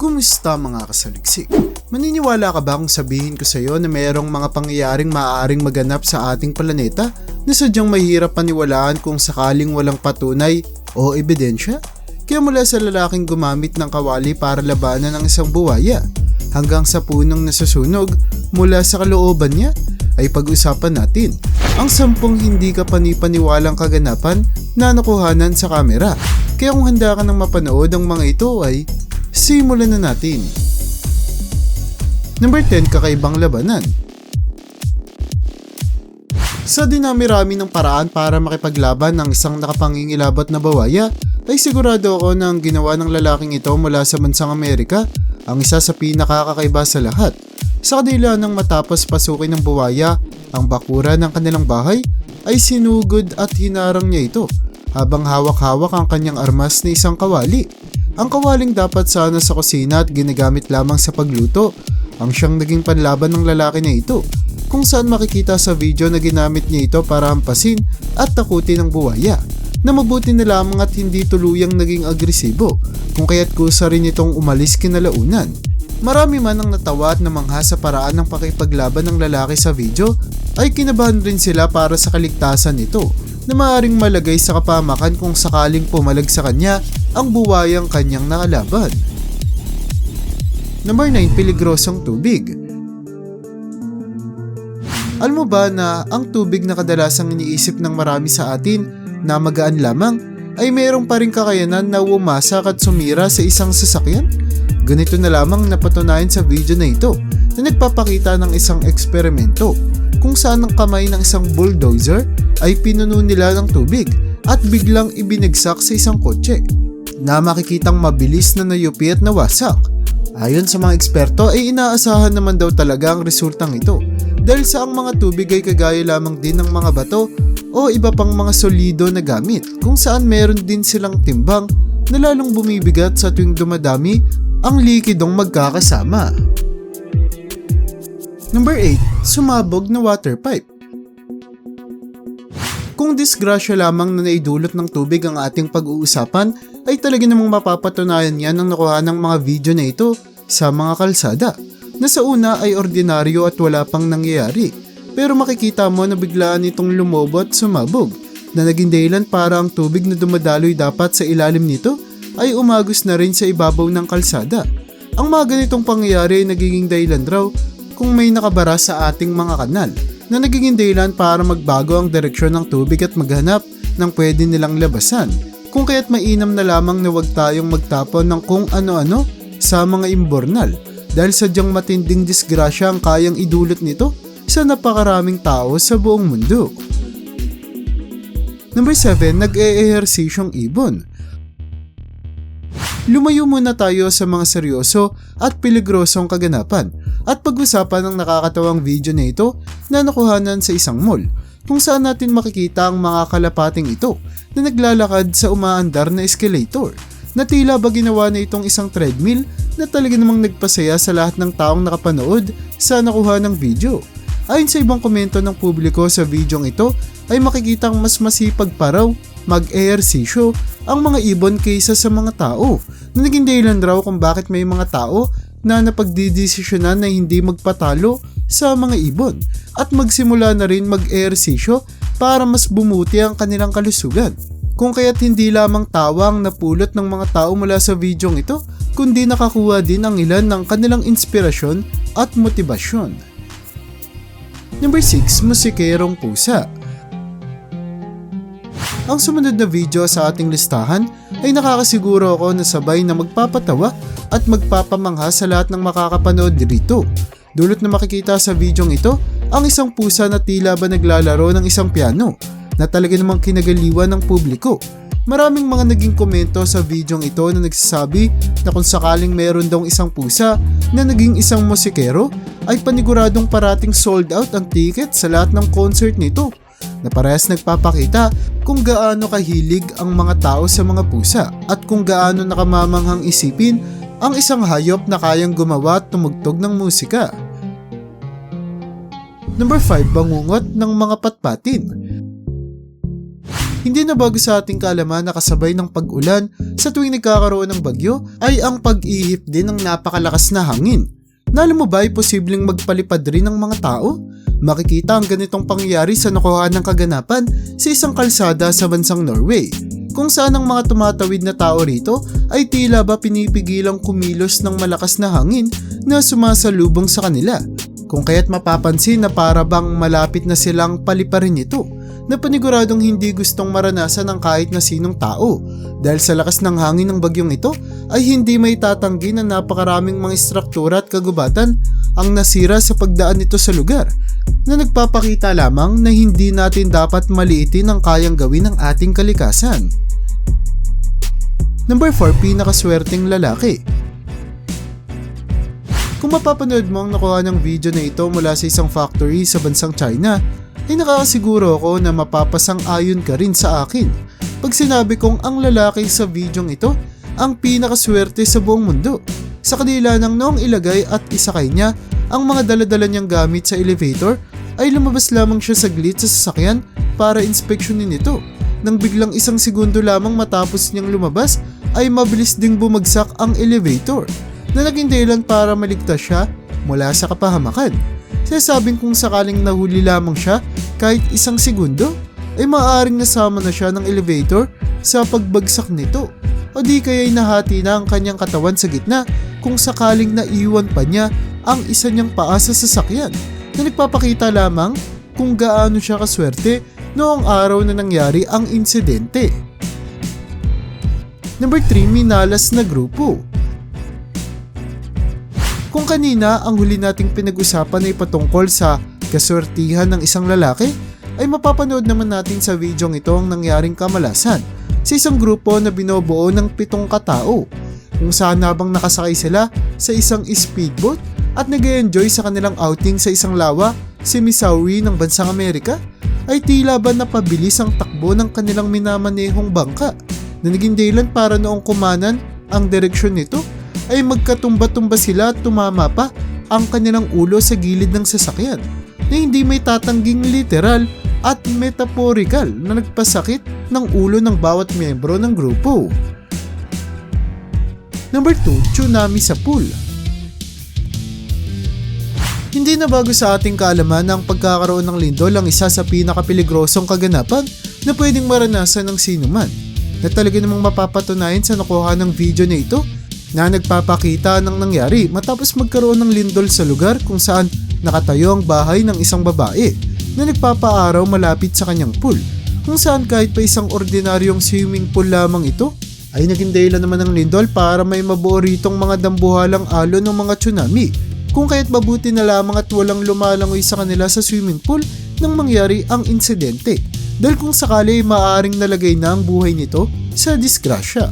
Kumusta mga kasaliksik? Maniniwala ka ba kung sabihin ko sa iyo na mayroong mga pangyayaring maaaring maganap sa ating planeta na sadyang mahirap paniwalaan kung sakaling walang patunay o ebidensya? Kaya mula sa lalaking gumamit ng kawali para labanan ang isang buwaya hanggang sa punong nasusunog mula sa kalooban niya, ay pag-usapan natin ang 10 hindi ka panipaniwalang kaganapan na nakuhanan sa kamera. Kaya kung handa ka nang mapanood ang mga ito ay simulan na natin. Number 10, kakaibang labanan. Sa dinami-rami ng paraan para makipaglaban ng isang nakapangingilabot na bawaya, ay sigurado ako na ang ginawa ng lalaking ito mula sa bansang Amerika ang isa sa pinakakakaiba sa lahat. Sa kanila nang matapos pasukin ng buwaya ang bakura ng kanilang bahay, ay sinugod at hinarang niya ito habang hawak-hawak ang kanyang armas na isang kawali. Ang kawaling dapat sana sa kusina at ginagamit lamang sa pagluto ang siyang naging panlaban ng lalaki na ito, kung saan makikita sa video na ginamit niya ito para hampasin at takutin ang buwaya, na mabuti na lamang at hindi tuluyang naging agresibo, kung kaya't kusa rin itong umalis kinalaunan. Marami man ang natawa at namangha sa paraan ng pakipaglaban ng lalaki sa video, ay kinabahan rin sila para sa kaligtasan nito na maaaring malagay sa kapamakan kung sakaling pumalag sa kanya ang buwayang kanyang nakalaban. Number 9, peligrosong tubig. Alam mo ba na ang tubig na kadalasang iniisip ng marami sa atin na magaan lamang ay mayroong pa rin kakayanan na wumasak at sumira sa isang sasakyan? Ganito na lamang napatunayan sa video na ito na nagpapakita ng isang eksperimento kung saan ang kamay ng isang bulldozer ay pinuno nila ng tubig at biglang ibinagsak sa isang kotse na makikitang mabilis na nayupi at nawasak. Ayon sa mga eksperto ay inaasahan naman daw talaga ang resultang ito dahil sa ang mga tubig ay kagaya lamang din ng mga bato o iba pang mga solido na gamit kung saan meron din silang timbang na lalong bumibigat sa tuwing dumadami ang likidong magkakasama. Number 8, sumabog na water pipe. Kung disgrasya lamang na naidulot ng tubig ang ating pag-uusapan, ay talaga namang mapapatunayan yan ang nakuha ng mga video na ito sa mga kalsada, na sa una ay ordinaryo at wala pang nangyayari, pero makikita mo na biglaan itong lumobo at sumabog, na naging dahilan para ang tubig na dumadaloy dapat sa ilalim nito ay umagos na rin sa ibabaw ng kalsada. Ang mga ganitong pangyayari ay nagiging dahilan raw kung may nakabara sa ating mga kanal na nagiging dahilan para magbago ang direksyon ng tubig at maghanap ng pwede nilang labasan. Kung kaya't mainam na lamang na huwag tayong magtapon ng kung ano-ano sa mga imbornal dahil sadyang matinding disgrasya ang kayang idulot nito sa napakaraming tao sa buong mundo. Number 7, nag-e-ehersisyong ibon. Lumayo muna tayo sa mga seryoso at peligrosong kaganapan at pag-usapan ang nakakatawang video na ito na nakuhanan sa isang mall kung saan natin makikita ang mga kalapating ito na naglalakad sa umaandar na escalator na tila ba ginawa na itong isang treadmill na talaga namang nagpasaya sa lahat ng taong nakapanood sa nakuha ng video. Ayon sa ibang komento ng publiko sa videong ito ay makikitang mas masipag pa raw mag-ehersisyo ang mga ibon kaysa sa mga tao, na naging dahilan raw kung bakit may mga tao na napagdidesisyonan na hindi magpatalo sa mga ibon at magsimula na rin mag-ehersisyo para mas bumuti ang kanilang kalusugan. Kung kaya't hindi lamang tawa ang napulot ng mga tao mula sa videong ito, kundi nakakuha din ang ilan ng kanilang inspirasyon at motibasyon. Number 6, musikerong pusa. Ang sumunod na video sa ating listahan ay nakakasiguro ako na sabay na magpapatawa at magpapamangha sa lahat ng makakapanood dito. Dulot na makikita sa videong ito ang isang pusa na tila ba naglalaro ng isang piano na talaga namang kinagaliwan ng publiko. Maraming mga naging komento sa videong ito na nagsasabi na kung sakaling meron daw isang pusa na naging isang musikero ay paniguradong parating sold out ang ticket sa lahat ng concert nito, na parehas nagpapakita kung gaano kahilig ang mga tao sa mga pusa at kung gaano nakamamanghang isipin ang isang hayop na kayang gumawa at tumugtog ng musika. Number 5, bangungot ng mga patpatin. Hindi na bago sa ating kaalaman na kasabay ng pag-ulan sa tuwing nagkakaroon ng bagyo ay ang pag-ihip din ng napakalakas na hangin. Na alam mo ba ay posibleng magpalipad rin ng mga tao? Makikita ang ganitong pangyayari sa nakuhaan ng kaganapan sa isang kalsada sa bansang Norway, kung saan ang mga tumatawid na tao rito ay tila ba pinipigilang kumilos ng malakas na hangin na sumasalubong sa kanila, kung kaya't mapapansin na para bang malapit na silang paliparin ito, na paniguradong hindi gustong maranasan ng kahit na sinong tao. Dahil sa lakas ng hangin ng bagyong ito ay hindi may tatanggi na napakaraming mga istruktura at kagubatan ang nasira sa pagdaan nito sa lugar, na nagpapakita lamang na hindi natin dapat maliitin ang kayang gawin ng ating kalikasan. Number 4, pinakaswerteng lalaki. Kung mapapanood mo ang nakuha ng video na ito mula sa isang factory sa bansang China, ay nakakasiguro ako na mapapasang-ayon ka rin sa akin pag sinabi kong ang lalaki sa videong ito ang pinakaswerte sa buong mundo. Sa kanila nang noong ilagay at isakay niya ang mga daladala niyang gamit sa elevator, ay lumabas lamang siya saglit sa sasakyan para inspeksyonin ito. Nang biglang isang segundo lamang matapos niyang lumabas ay mabilis ding bumagsak ang elevator, na naging dahilan para maligtas siya mula sa kapahamakan. Sinasabing kung sakaling nahuli lamang siya kahit isang segundo, ay maaaring nasama na siya ng elevator sa pagbagsak nito, o di kaya'y nahati na ang kanyang katawan sa gitna kung sakaling naiwan pa niya ang isa niyang paa sa sasakyan, na nagpapakita lamang kung gaano siya kaswerte noong araw na nangyari ang insidente. Number 3, minalas na grupo. Kung kanina ang huli nating pinag-usapan ay patungkol sa kaswertihan ng isang lalaki, ay mapapanood naman natin sa videong ito ang nangyaring kamalasan sa isang grupo na binubuo ng 7 katao, kung saan habang nakasakay sila sa isang speedboat at nag-enjoy sa kanilang outing sa isang lawa sa Missouri ng bansang Amerika, ay tila ba napabilis ang takbo ng kanilang minamanehong bangka, na naging dahilan para noong kumanan ang direksyon nito ay magkatumba-tumba sila at tumama pa ang kanilang ulo sa gilid ng sasakyan, na hindi may tatangging literal at metaphorical na nagpasakit ng ulo ng bawat miyembro ng grupo. Number 2, tsunami sa pool. Hindi na bago sa ating kaalaman na ang pagkakaroon ng lindol ang isa sa pinakapeligrosong kaganapan na pwedeng maranasan ng sinuman, na talaga namang mapapatunayan sa nakuha ng video na ito, na nagpapakita ng nangyari matapos magkaroon ng lindol sa lugar kung saan nakatayo ang bahay ng isang babae na nagpapaaraw malapit sa kanyang pool, kung saan kahit pa isang ordinaryong swimming pool lamang ito ay naging dahilan naman ng lindol para may mabuo ritong mga dambuhalang alon ng mga tsunami, kung kaya't mabuti na lamang at walang lumalangoy sa kanila sa swimming pool nang mangyari ang insidente, dahil kung sakali ay maaaring nalagay na ang buhay nito sa disgrasya.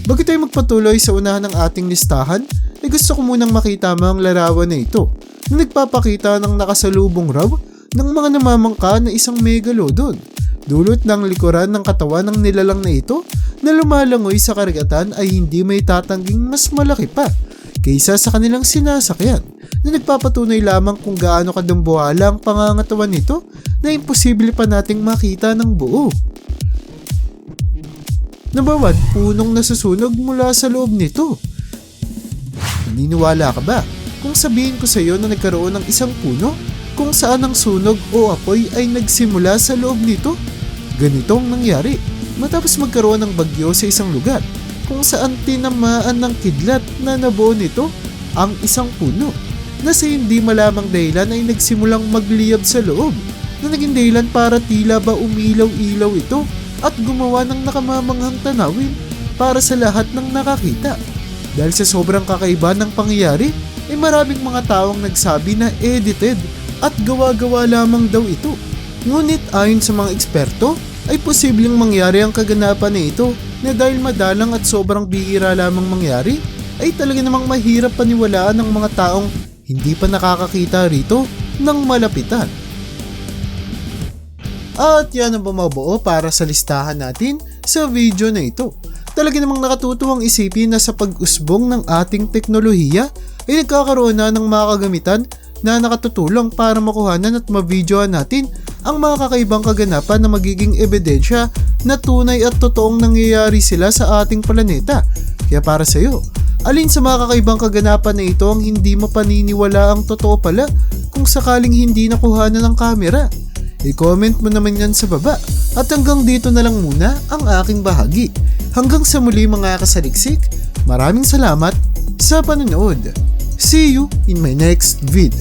Bago tayo magpatuloy sa unahan ng ating listahan, ay gusto ko munang makita mo ang larawan na ito, na nagpapakita ng nakasalubong raw ng mga namamangka na isang megalodon, dulot ng likuran ng katawan ng nilalang na ito na lumalangoy sa karagatan ay hindi may tatangging mas malaki pa kaysa sa kanilang sinasakyan, na nagpapatunay lamang kung gaano kadambuhala ang pangangatawan nito na imposible pa nating makita ng buo. Number 1, punong nasusunog mula sa loob nito. Naniniwala ka ba kung sabihin ko sa iyo na nagkaroon ng isang puno kung saan ang sunog o apoy ay nagsimula sa loob nito? Ganitong nangyari matapos magkaroon ng bagyo sa isang lugar kung saan tinamaan ng kidlat na nabuo nito ang isang puno, na sa hindi malamang dahilan ay nagsimulang magliyab sa loob, na naging dahilan para tila ba umilaw-ilaw ito at gumawa ng nakamamanghang tanawin para sa lahat ng nakakita. Dahil sa sobrang kakaiba ng pangyayari, ay maraming mga taong nagsabi na edited at gawa-gawa lamang daw ito. Ngunit ayon sa mga eksperto, ay posibleng mangyari ang kaganapan na ito, na dahil madalang at sobrang bihira lamang mangyari, ay talaga namang mahirap paniwalaan ng mga taong hindi pa nakakakita rito ng malapitan. At yan ang bumubuo para sa listahan natin sa video na ito. Talaga namang nakatutuwang isipin na sa pag-usbong ng ating teknolohiya ay nagkakaroon na ng mga kagamitan na nakatutulong para makuhanan at mabidyohan natin ang mga kakaibang kaganapan na magiging ebidensya na tunay at totoong nangyayari sila sa ating planeta. Kaya para sa iyo, alin sa mga kakaibang kaganapan na ito ang hindi mapaniniwala ang totoo pala kung sakaling hindi nakuhanan ng kamera? I-comment mo naman yan sa baba. At hanggang dito na lang muna ang aking bahagi. Hanggang sa muli mga kasaliksik, maraming salamat sa panonood. See you in my next vid.